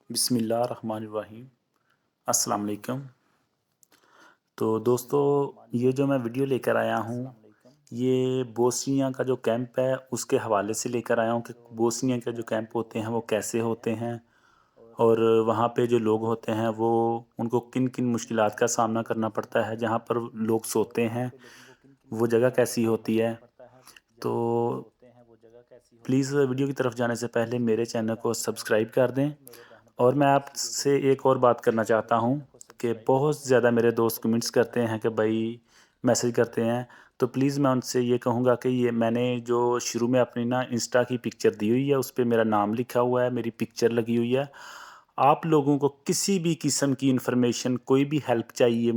बिस्मिल्लाहिर्रहमानिर्रहीम। अस्सलाम वालेकुम। तो दोस्तों, ये जो मैं वीडियो लेकर आया हूँ, ये बोस्निया का जो कैंप है उसके हवाले से लेकर आया हूँ कि बोस्निया के जो कैंप होते हैं वो कैसे होते हैं और वहाँ पे जो लोग होते हैं वो उनको किन किन मुश्किलात का सामना करना पड़ता है, जहाँ पर लोग सोते हैं वो जगह कैसी होती है। तो प्लीज़ वीडियो की तरफ जाने से पहले मेरे चैनल को सब्सक्राइब कर दें। और मैं आपसे एक और बात करना चाहता हूँ कि बहुत ज़्यादा मेरे दोस्त कमेंट्स करते हैं कि भाई मैसेज करते हैं, तो प्लीज़ मैं उनसे ये कहूँगा कि ये मैंने जो शुरू में अपनी ना इंस्टा की पिक्चर दी हुई है, उस पे मेरा नाम लिखा हुआ है, मेरी पिक्चर लगी हुई है। आप लोगों को किसी भी किस्म की इन्फॉर्मेशन, कोई भी हेल्प चाहिए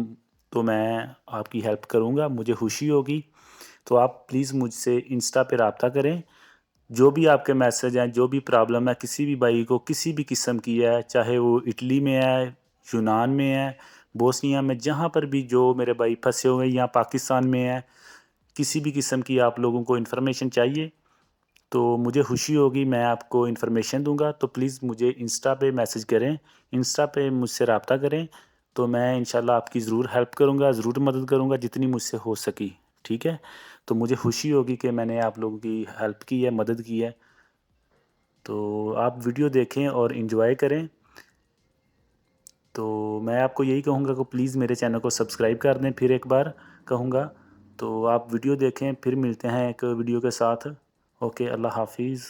तो मैं आपकी हेल्प करूँगा, मुझे खुशी होगी। तो आप प्लीज़ मुझसे इंस्टा पे राब्ता करें। जो भी आपके मैसेज हैं, जो भी प्रॉब्लम है, किसी भी भाई को किसी भी किस्म की है, चाहे वो इटली में है, यूनान में है, बोस्निया में, जहाँ पर भी जो मेरे भाई फँसे हुए हैं या पाकिस्तान में है, किसी भी किस्म की आप लोगों को इन्फॉर्मेशन चाहिए, तो मुझे खुशी होगी, मैं आपको इन्फॉर्मेशन दूँगा। तो प्लीज़ मुझे इंस्टा पे मैसेज करें, इंस्टा पे मुझसे राब्ता करें, तो मैं इंशाल्लाह आपकी ज़रूर हेल्प करूँगा, ज़रूर मदद करूँगा जितनी मुझसे हो सकी, ठीक है? तो मुझे खुशी होगी कि मैंने आप लोगों की हेल्प की है, मदद की है। तो आप वीडियो देखें और एंजॉय करें। तो मैं आपको यही कहूँगा कि प्लीज़ मेरे चैनल को सब्सक्राइब कर दें, फिर एक बार कहूँगा। तो आप वीडियो देखें, फिर मिलते हैं एक वीडियो के साथ। ओके, अल्लाह हाफ़िज़।